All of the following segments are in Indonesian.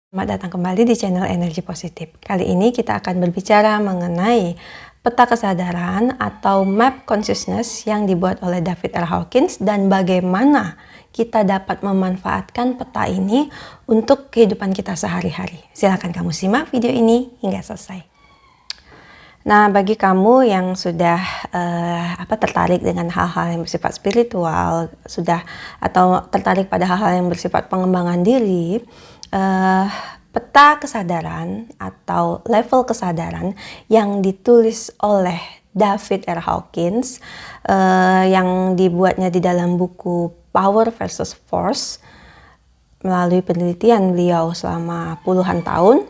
Selamat datang kembali di channel Energi Positif. Kali ini kita akan berbicara mengenai peta kesadaran atau map consciousness yang dibuat oleh David R. Hawkins dan bagaimana kita dapat memanfaatkan peta ini untuk kehidupan kita sehari-hari. Silahkan kamu simak video ini hingga selesai. Nah, bagi kamu yang sudah tertarik dengan hal-hal yang bersifat spiritual, atau tertarik pada hal-hal yang bersifat pengembangan diri, peta kesadaran atau level kesadaran yang ditulis oleh David R. Hawkins yang dibuatnya di dalam buku Power versus Force melalui penelitian beliau selama puluhan tahun,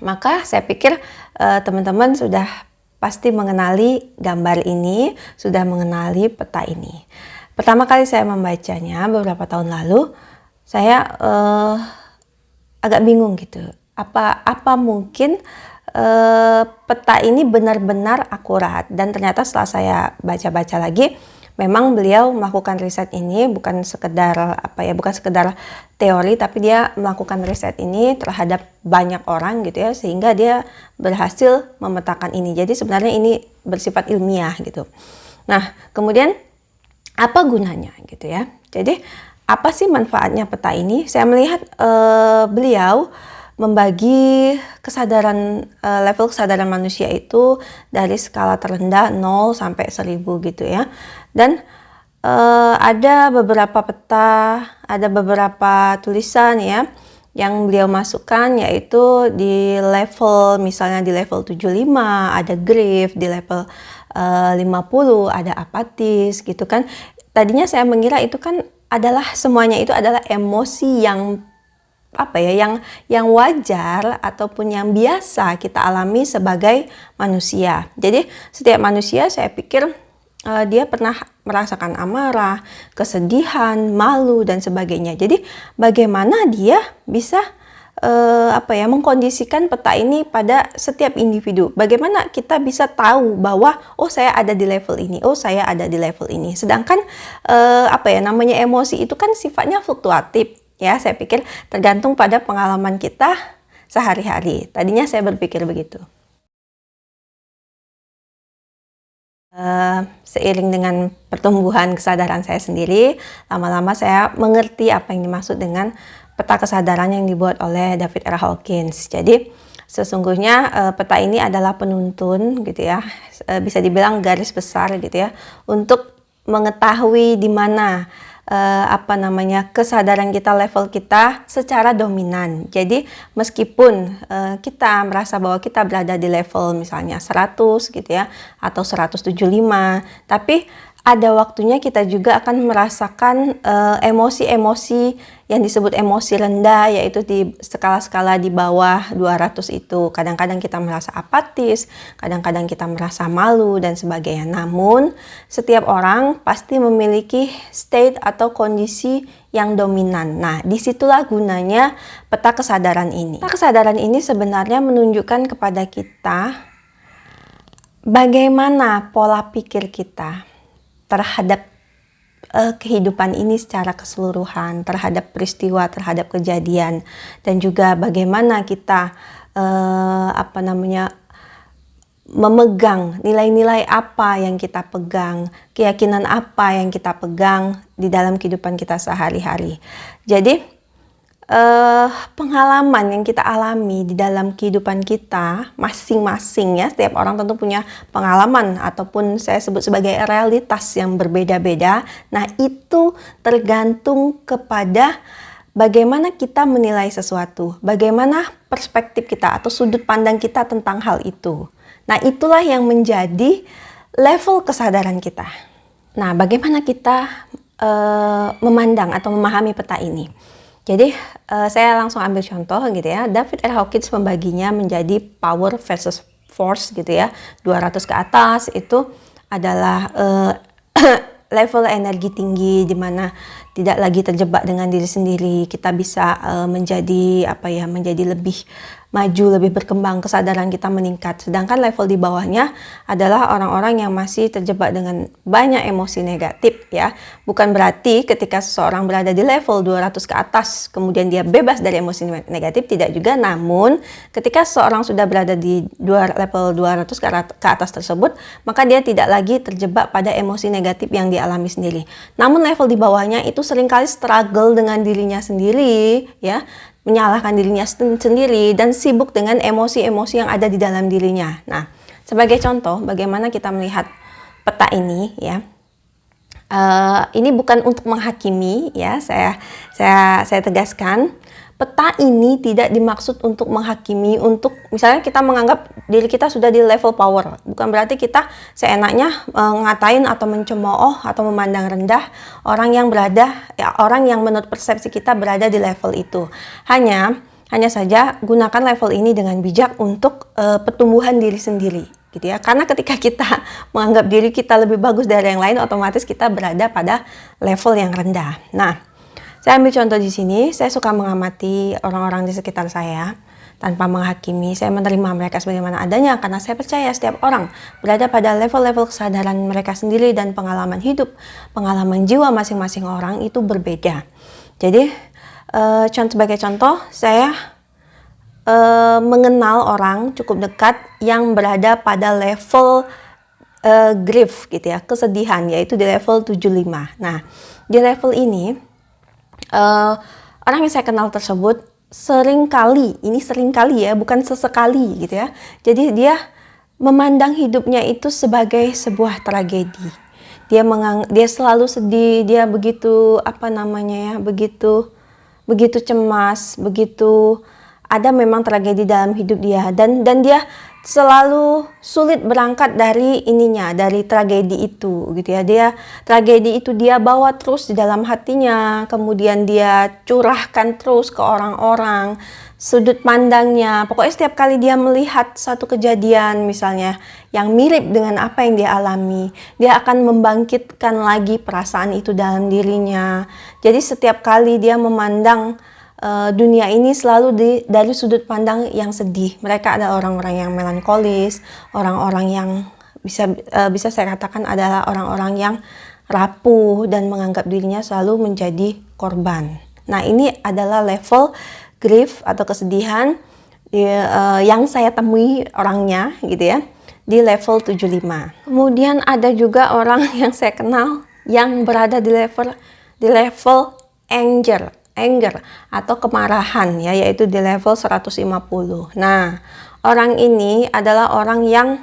maka saya pikir teman-teman sudah pasti mengenali gambar ini, sudah mengenali peta ini. Pertama kali saya membacanya beberapa tahun lalu, saya agak bingung gitu. Apa mungkin peta ini benar-benar akurat? Dan ternyata setelah saya baca-baca lagi, memang beliau melakukan riset ini bukan sekedar teori, tapi dia melakukan riset ini terhadap banyak orang gitu ya, sehingga dia berhasil memetakan ini. Jadi sebenarnya ini bersifat ilmiah gitu. Nah, kemudian apa gunanya gitu ya? Jadi apa sih manfaatnya peta ini? Saya melihat beliau membagi kesadaran, level kesadaran manusia itu dari skala terendah 0 sampai 1000 gitu ya. Dan ada beberapa peta, ada beberapa tulisan ya yang beliau masukkan, yaitu di level, misalnya di level 75 ada grief, di level 50 ada apatis gitu kan. Tadinya saya mengira itu kan adalah semuanya itu adalah emosi yang yang wajar ataupun yang biasa kita alami sebagai manusia. Jadi setiap manusia, saya pikir dia pernah merasakan amarah, kesedihan, malu dan sebagainya. Jadi bagaimana dia bisa mengkondisikan peta ini pada setiap individu. Bagaimana kita bisa tahu bahwa oh, saya ada di level ini, oh saya ada di level ini. Sedangkan namanya emosi itu kan sifatnya fluktuatif ya. Saya pikir tergantung pada pengalaman kita sehari-hari. Tadinya saya berpikir begitu. Seiring dengan pertumbuhan kesadaran saya sendiri, lama-lama saya mengerti apa yang dimaksud dengan peta kesadaran yang dibuat oleh David R. Hawkins. Jadi sesungguhnya peta ini adalah penuntun gitu ya, bisa dibilang garis besar gitu ya, untuk mengetahui di mana kesadaran kita, level kita secara dominan. Jadi meskipun kita merasa bahwa kita berada di level misalnya 100 gitu ya, atau 175, tapi ada waktunya kita juga akan merasakan emosi-emosi yang disebut emosi rendah, yaitu di skala-skala di bawah 200 itu. Kadang-kadang kita merasa apatis, kadang-kadang kita merasa malu dan sebagainya. Namun setiap orang pasti memiliki state atau kondisi yang dominan. Nah, disitulah gunanya peta kesadaran ini. Peta kesadaran ini sebenarnya menunjukkan kepada kita bagaimana pola pikir kita terhadap kehidupan ini secara keseluruhan, terhadap peristiwa, terhadap kejadian, dan juga bagaimana kita memegang nilai-nilai apa yang kita pegang, keyakinan apa yang kita pegang di dalam kehidupan kita sehari-hari. Jadi pengalaman yang kita alami di dalam kehidupan kita masing-masing ya, setiap orang tentu punya pengalaman ataupun saya sebut sebagai realitas yang berbeda-beda. Nah, itu tergantung kepada bagaimana kita menilai sesuatu, bagaimana perspektif kita atau sudut pandang kita tentang hal itu. Nah, itulah yang menjadi level kesadaran kita. Nah, bagaimana kita memandang atau memahami peta ini? Jadi saya langsung ambil contoh gitu ya. David R. Hawkins membaginya menjadi power versus force gitu ya. 200 ke atas itu adalah level energi tinggi, di mana tidak lagi terjebak dengan diri sendiri. Kita bisa menjadi menjadi lebih maju, lebih berkembang, kesadaran kita meningkat. Sedangkan level di bawahnya adalah orang-orang yang masih terjebak dengan banyak emosi negatif ya. Bukan berarti ketika seseorang berada di level 200 ke atas kemudian dia bebas dari emosi negatif, tidak juga. Namun ketika seseorang sudah berada di level 200 ke atas tersebut, maka dia tidak lagi terjebak pada emosi negatif yang dialami sendiri. Namun level di bawahnya itu seringkali struggle dengan dirinya sendiri ya, menyalahkan dirinya sendiri dan sibuk dengan emosi-emosi yang ada di dalam dirinya. Nah, sebagai contoh bagaimana kita melihat peta ini ya. Ini bukan untuk menghakimi ya, saya tegaskan. Peta ini tidak dimaksud untuk menghakimi, untuk misalnya kita menganggap diri kita sudah di level power. Bukan berarti kita seenaknya ngatain atau mencemooh atau memandang rendah orang yang orang yang menurut persepsi kita berada di level itu. Hanya saja gunakan level ini dengan bijak untuk pertumbuhan diri sendiri gitu ya. Karena ketika kita menganggap diri kita lebih bagus dari yang lain, otomatis kita berada pada level yang rendah. Nah, saya ambil contoh di sini. Saya suka mengamati orang-orang di sekitar saya tanpa menghakimi. Saya menerima mereka sebagaimana adanya karena saya percaya setiap orang berada pada level-level kesadaran mereka sendiri dan pengalaman hidup, pengalaman jiwa masing-masing orang itu berbeda. Jadi sebagai contoh, saya mengenal orang cukup dekat yang berada pada level grief gitu ya, kesedihan, yaitu di level 75. Nah, di level ini orang yang saya kenal tersebut seringkali ya, bukan sesekali gitu ya. Jadi dia memandang hidupnya itu sebagai sebuah tragedi. Dia selalu sedih, dia begitu begitu cemas, begitu ada memang tragedi dalam hidup dia, dan dia selalu sulit berangkat dari tragedi itu gitu ya. Tragedi itu dia bawa terus di dalam hatinya, kemudian dia curahkan terus ke orang-orang, sudut pandangnya. Pokoknya setiap kali dia melihat satu kejadian misalnya yang mirip dengan apa yang dia alami, dia akan membangkitkan lagi perasaan itu dalam dirinya. Jadi setiap kali dia memandang dunia ini selalu dari sudut pandang yang sedih. Mereka adalah orang-orang yang melankolis, orang-orang yang bisa saya katakan adalah orang-orang yang rapuh dan menganggap dirinya selalu menjadi korban. Nah, ini adalah level grief atau kesedihan yang saya temui orangnya gitu ya, di level 75. Kemudian ada juga orang yang saya kenal yang berada di level anger atau kemarahan ya, yaitu di level 150. Nah, orang ini adalah orang yang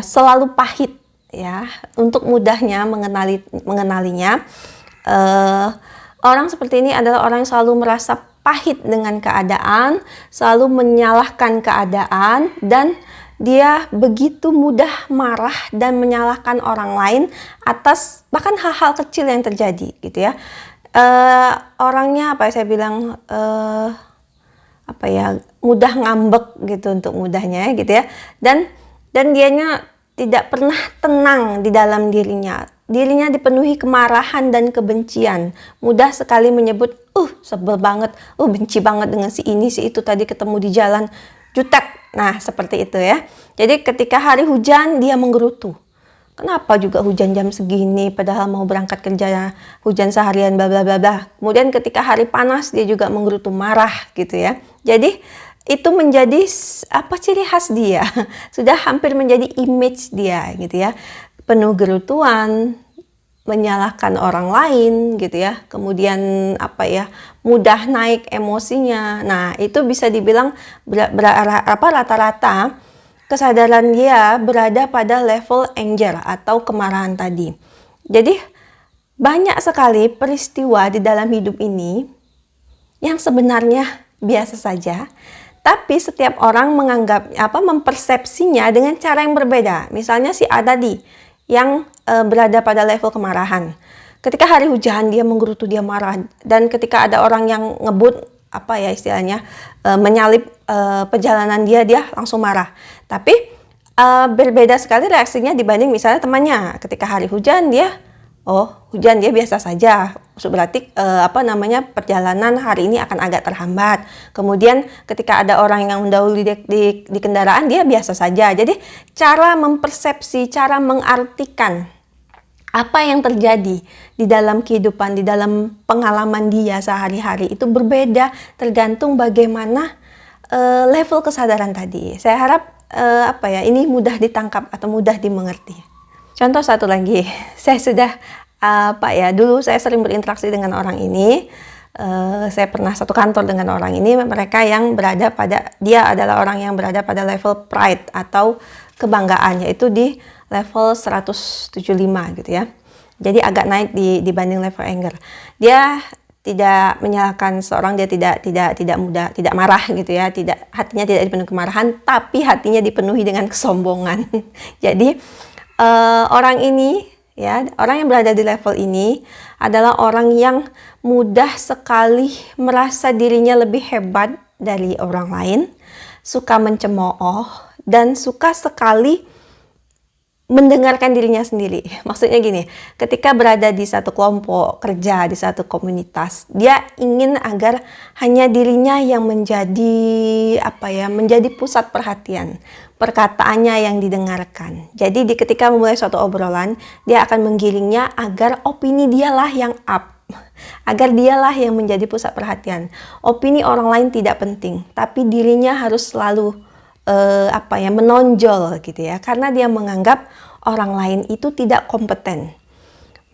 selalu pahit ya. Untuk mudahnya mengenalinya, orang seperti ini adalah orang yang selalu merasa pahit dengan keadaan, selalu menyalahkan keadaan, dan dia begitu mudah marah dan menyalahkan orang lain atas bahkan hal-hal kecil yang terjadi gitu ya. Orangnya mudah ngambek gitu, untuk mudahnya gitu ya, dan dianya tidak pernah tenang di dalam dirinya dipenuhi kemarahan dan kebencian, mudah sekali menyebut sebel banget, benci banget dengan si ini si itu, tadi ketemu di jalan jutek. Nah, seperti itu ya. Jadi ketika hari hujan dia menggerutu. Kenapa juga hujan jam segini, padahal mau berangkat kerja, hujan seharian bla bla bla bla. Kemudian ketika hari panas dia juga menggerutu, marah gitu ya. Jadi itu menjadi ciri khas dia. Sudah hampir menjadi image dia gitu ya. Penuh gerutuan, menyalahkan orang lain gitu ya. Kemudian mudah naik emosinya. Nah, itu bisa dibilang rata-rata kesadaran dia berada pada level anger atau kemarahan tadi. Jadi banyak sekali peristiwa di dalam hidup ini yang sebenarnya biasa saja, tapi setiap orang mempersepsinya dengan cara yang berbeda. Misalnya si A tadi yang berada pada level kemarahan. Ketika hari hujan dia menggerutu, dia marah, dan ketika ada orang yang ngebut menyalip perjalanan dia langsung marah. Tapi berbeda sekali reaksinya dibanding misalnya temannya. Ketika hari hujan dia oh hujan dia biasa saja, berarti perjalanan hari ini akan agak terhambat. Kemudian ketika ada orang yang mendahului di kendaraan, dia biasa saja. Jadi cara mempersepsi, cara mengartikan apa yang terjadi di dalam kehidupan, di dalam pengalaman dia sehari-hari itu berbeda tergantung bagaimana level kesadaran tadi. Saya harap ini mudah ditangkap atau mudah dimengerti. Contoh satu lagi, saya sudah dulu saya sering berinteraksi dengan orang ini. Saya pernah satu kantor dengan orang ini. Mereka yang berada dia adalah orang yang berada pada level pride atau kebanggaan, yaitu di level 175 gitu ya. Jadi agak naik dibanding level anger. Dia tidak menyalahkan seorang, dia tidak mudah, tidak marah gitu ya, hatinya tidak dipenuhi kemarahan, tapi hatinya dipenuhi dengan kesombongan. Jadi orang ini ya, orang yang berada di level ini adalah orang yang mudah sekali merasa dirinya lebih hebat dari orang lain, suka mencemooh, dan suka sekali mendengarkan dirinya sendiri. Maksudnya gini, ketika berada di satu kelompok kerja, di satu komunitas, dia ingin agar hanya dirinya yang menjadi menjadi pusat perhatian, perkataannya yang didengarkan. Jadi ketika memulai suatu obrolan, dia akan menggiringnya agar opini dialah yang up, agar dialah yang menjadi pusat perhatian. Opini orang lain tidak penting, tapi dirinya harus selalu menonjol gitu ya, karena dia menganggap orang lain itu tidak kompeten.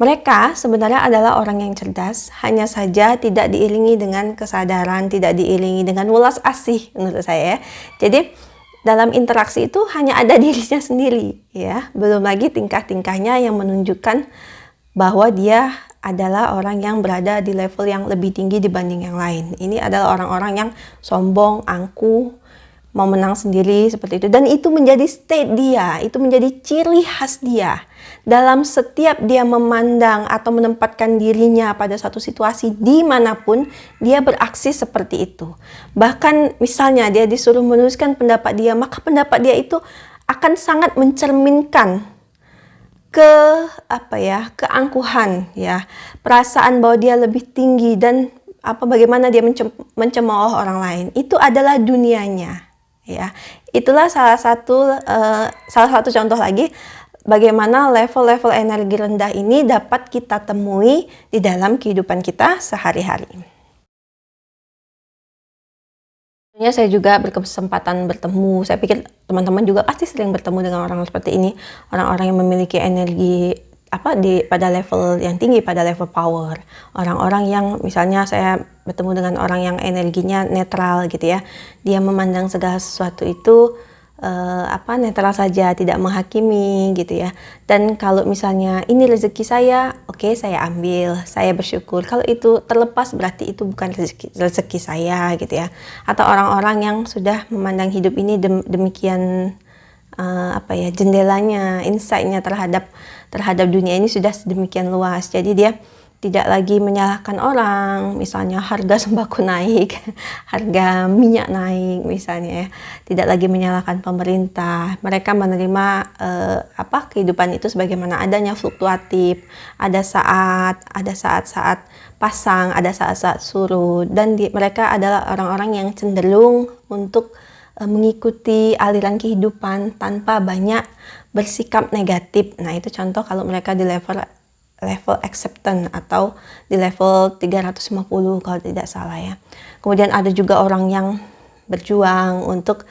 Mereka sebenarnya adalah orang yang cerdas, hanya saja tidak diiringi dengan kesadaran, tidak diiringi dengan welas asih menurut saya ya. Jadi dalam interaksi itu hanya ada dirinya sendiri ya, belum lagi tingkah-tingkahnya yang menunjukkan bahwa dia adalah orang yang berada di level yang lebih tinggi dibanding yang lain. Ini adalah orang-orang yang sombong, angkuh, mau menang sendiri seperti itu, dan itu menjadi state dia, itu menjadi ciri khas dia dalam setiap dia memandang atau menempatkan dirinya pada satu situasi dimanapun dia beraksi seperti itu. Bahkan misalnya dia disuruh menuliskan pendapat dia, maka pendapat dia itu akan sangat mencerminkan keangkuhan ya, perasaan bahwa dia lebih tinggi, dan bagaimana dia mencemooh orang lain. Itu adalah dunianya. Ya, itulah salah satu contoh lagi bagaimana level-level energi rendah ini dapat kita temui di dalam kehidupan kita sehari-hari. Tentunya saya juga berkesempatan bertemu, saya pikir teman-teman juga pasti sering bertemu dengan orang seperti ini, orang-orang yang memiliki energi pada level yang tinggi, pada level power. Orang-orang yang misalnya saya bertemu dengan orang yang energinya netral gitu ya. Dia memandang segala sesuatu itu netral saja, tidak menghakimi gitu ya. Dan kalau misalnya ini rezeki saya, oke, saya ambil, saya bersyukur. Kalau itu terlepas berarti itu bukan rezeki saya gitu ya. Atau orang-orang yang sudah memandang hidup ini demikian jendelanya, insight-nya terhadap dunia ini sudah sedemikian luas. Jadi dia tidak lagi menyalahkan orang, misalnya harga sembako naik, harga minyak naik misalnya ya. Tidak lagi menyalahkan pemerintah. Mereka menerima kehidupan itu sebagaimana adanya, fluktuatif. Ada saat-saat pasang, ada saat-saat surut, dan mereka adalah orang-orang yang cenderung untuk mengikuti aliran kehidupan tanpa banyak bersikap negatif. Nah, itu contoh kalau mereka di level acceptance atau di level 350 kalau tidak salah ya. Kemudian ada juga orang yang berjuang untuk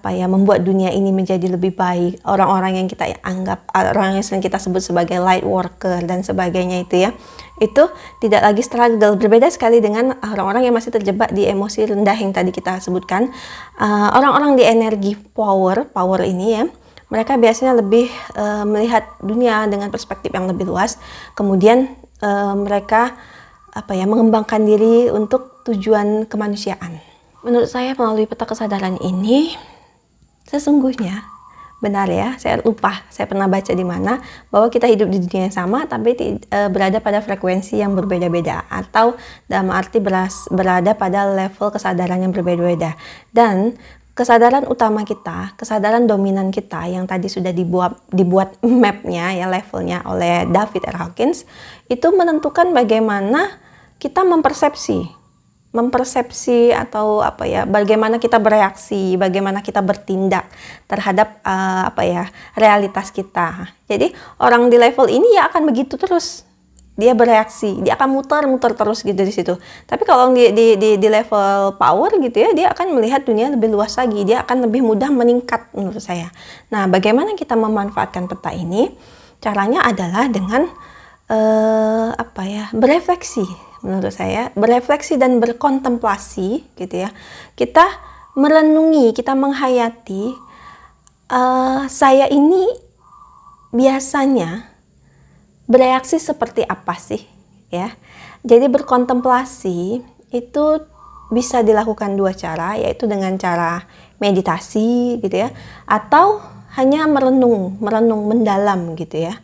membuat dunia ini menjadi lebih baik. Orang-orang yang kita anggap, orang yang sering kita sebut sebagai light worker dan sebagainya itu ya. Itu tidak lagi struggle, berbeda sekali dengan orang-orang yang masih terjebak di emosi rendah yang tadi kita sebutkan. Orang-orang di energi power ini ya, mereka biasanya lebih melihat dunia dengan perspektif yang lebih luas. Kemudian mereka mengembangkan diri untuk tujuan kemanusiaan. Menurut saya melalui peta kesadaran ini sesungguhnya benar ya, saya lupa, saya pernah baca di mana bahwa kita hidup di dunia yang sama tapi berada pada frekuensi yang berbeda-beda, atau dalam arti berada pada level kesadaran yang berbeda-beda. Dan kesadaran utama kita, kesadaran dominan kita yang tadi sudah dibuat mapnya ya, levelnya oleh David R. Hawkins, itu menentukan bagaimana kita mempersepsi atau apa ya, bagaimana kita bereaksi, bagaimana kita bertindak terhadap realitas kita. Jadi orang di level ini ya akan begitu terus. Dia bereaksi, dia akan muter-muter terus gitu di situ. Tapi kalau di level power gitu ya, dia akan melihat dunia lebih luas lagi, dia akan lebih mudah meningkat menurut saya. Nah, bagaimana kita memanfaatkan peta ini? Caranya adalah dengan berefleksi menurut saya, berefleksi dan berkontemplasi gitu ya. Kita merenungi, kita menghayati saya ini biasanya bereaksi seperti apa sih ya. Jadi berkontemplasi itu bisa dilakukan dua cara, yaitu dengan cara meditasi gitu ya, atau hanya merenung mendalam gitu ya.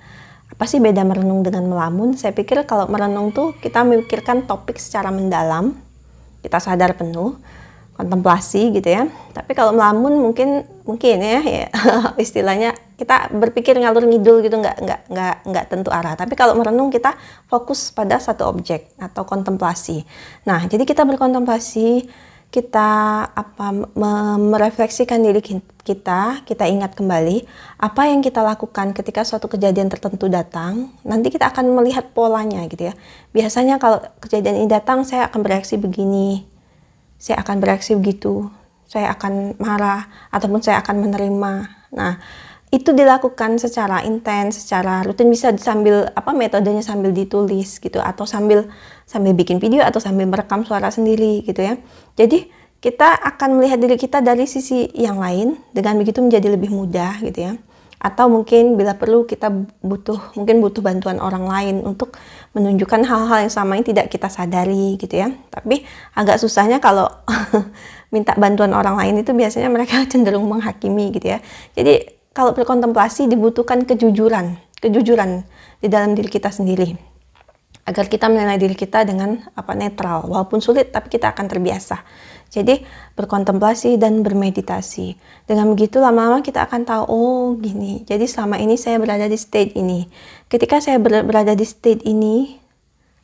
Apa sih beda merenung dengan melamun? Saya pikir kalau merenung tuh kita memikirkan topik secara mendalam, kita sadar penuh, kontemplasi gitu ya. Tapi kalau melamun mungkin ya istilahnya kita berpikir ngalur ngidul gitu, nggak tentu arah. Tapi kalau merenung kita fokus pada satu objek atau kontemplasi. Nah, jadi kita berkontemplasi, kita merefleksikan diri kita ingat kembali apa yang kita lakukan ketika suatu kejadian tertentu datang. Nanti kita akan melihat polanya gitu ya. Biasanya kalau kejadian ini datang, saya akan bereaksi begini, saya akan bereaksi begitu, saya akan marah, ataupun saya akan menerima. Nah, itu dilakukan secara intens, secara rutin, bisa sambil metodenya sambil ditulis gitu, atau sambil bikin video, atau sambil merekam suara sendiri gitu ya. Jadi kita akan melihat diri kita dari sisi yang lain, dengan begitu menjadi lebih mudah gitu ya. Atau mungkin bila perlu kita butuh bantuan orang lain untuk menunjukkan hal-hal yang sama yang tidak kita sadari gitu ya. Tapi agak susahnya kalau minta bantuan orang lain itu biasanya mereka cenderung menghakimi gitu ya. Jadi kalau berkontemplasi dibutuhkan kejujuran di dalam diri kita sendiri, agar kita menilai diri kita dengan netral, walaupun sulit tapi kita akan terbiasa. Jadi berkontemplasi dan bermeditasi. Dengan begitu lama-lama kita akan tahu, oh gini, jadi selama ini saya berada di state ini. Ketika saya berada di state ini,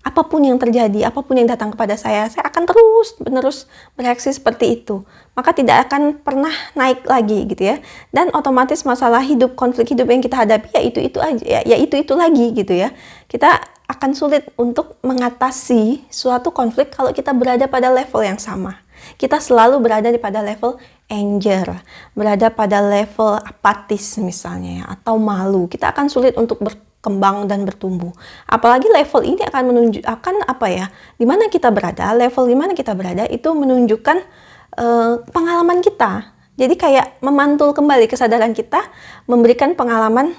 apapun yang terjadi, apapun yang datang kepada saya akan terus-menerus bereaksi seperti itu. Maka tidak akan pernah naik lagi gitu ya. Dan otomatis masalah hidup, konflik hidup yang kita hadapi ya itu aja, ya itu lagi gitu ya. Kita akan sulit untuk mengatasi suatu konflik kalau kita berada pada level yang sama. Kita selalu berada pada level anger, berada pada level apatis misalnya ya, atau malu. Kita akan sulit untuk berkembang dan bertumbuh. Apalagi level ini akan menunjukkan di mana kita berada, level di mana kita berada itu menunjukkan pengalaman kita. Jadi kayak memantul kembali kesadaran kita, memberikan pengalaman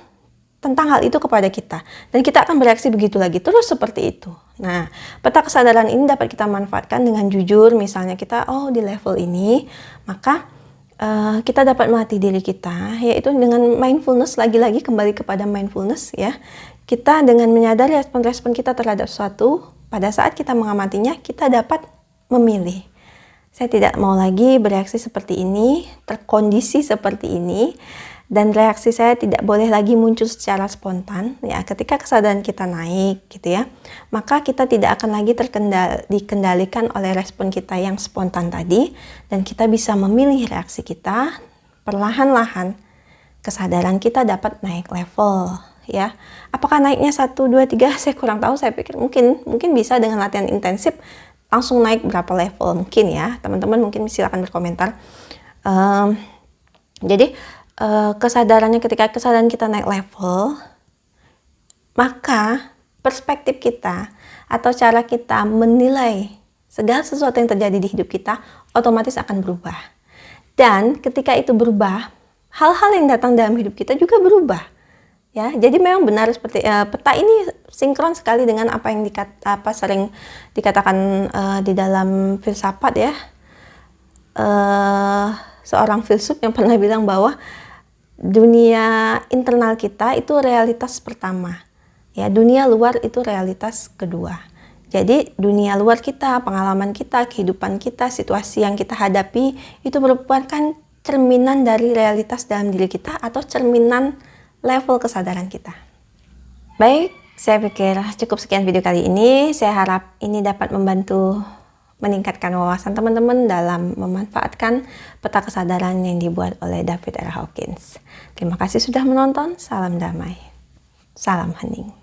tentang hal itu kepada kita. Dan kita akan bereaksi begitu lagi, terus seperti itu. Nah, peta kesadaran ini dapat kita manfaatkan dengan jujur. Misalnya kita, di level ini, maka kita dapat melatih diri kita, yaitu dengan mindfulness, lagi-lagi kembali kepada mindfulness ya. Kita dengan menyadari respon-respon kita terhadap sesuatu, pada saat kita mengamatinya, kita dapat memilih. Saya tidak mau lagi bereaksi seperti ini, terkondisi seperti ini, dan reaksi saya tidak boleh lagi muncul secara spontan ya. Ketika kesadaran kita naik gitu ya, maka kita tidak akan lagi dikendalikan oleh respon kita yang spontan tadi, dan kita bisa memilih reaksi kita. Perlahan-lahan kesadaran kita dapat naik level ya. Apakah naiknya 1, 2, 3 saya kurang tahu. Saya pikir mungkin bisa dengan latihan intensif langsung naik berapa level mungkin ya. Teman-teman mungkin silakan berkomentar. Jadi ketika kesadaran kita naik level, maka perspektif kita atau cara kita menilai segala sesuatu yang terjadi di hidup kita otomatis akan berubah. Dan ketika itu berubah, hal-hal yang datang dalam hidup kita juga berubah. Ya, jadi memang benar seperti peta ini sinkron sekali dengan apa yang sering dikatakan di dalam filsafat ya. Seorang filsuf yang pernah bilang bahwa dunia internal kita itu realitas pertama, ya, dunia luar itu realitas kedua. Jadi dunia luar kita, pengalaman kita, kehidupan kita, situasi yang kita hadapi itu merupakan cerminan dari realitas dalam diri kita atau cerminan level kesadaran kita. Baik, saya pikir cukup sekian video kali ini. Saya harap ini dapat membantu meningkatkan wawasan teman-teman dalam memanfaatkan peta kesadaran yang dibuat oleh David R. Hawkins. Terima kasih sudah menonton. Salam damai. Salam hening.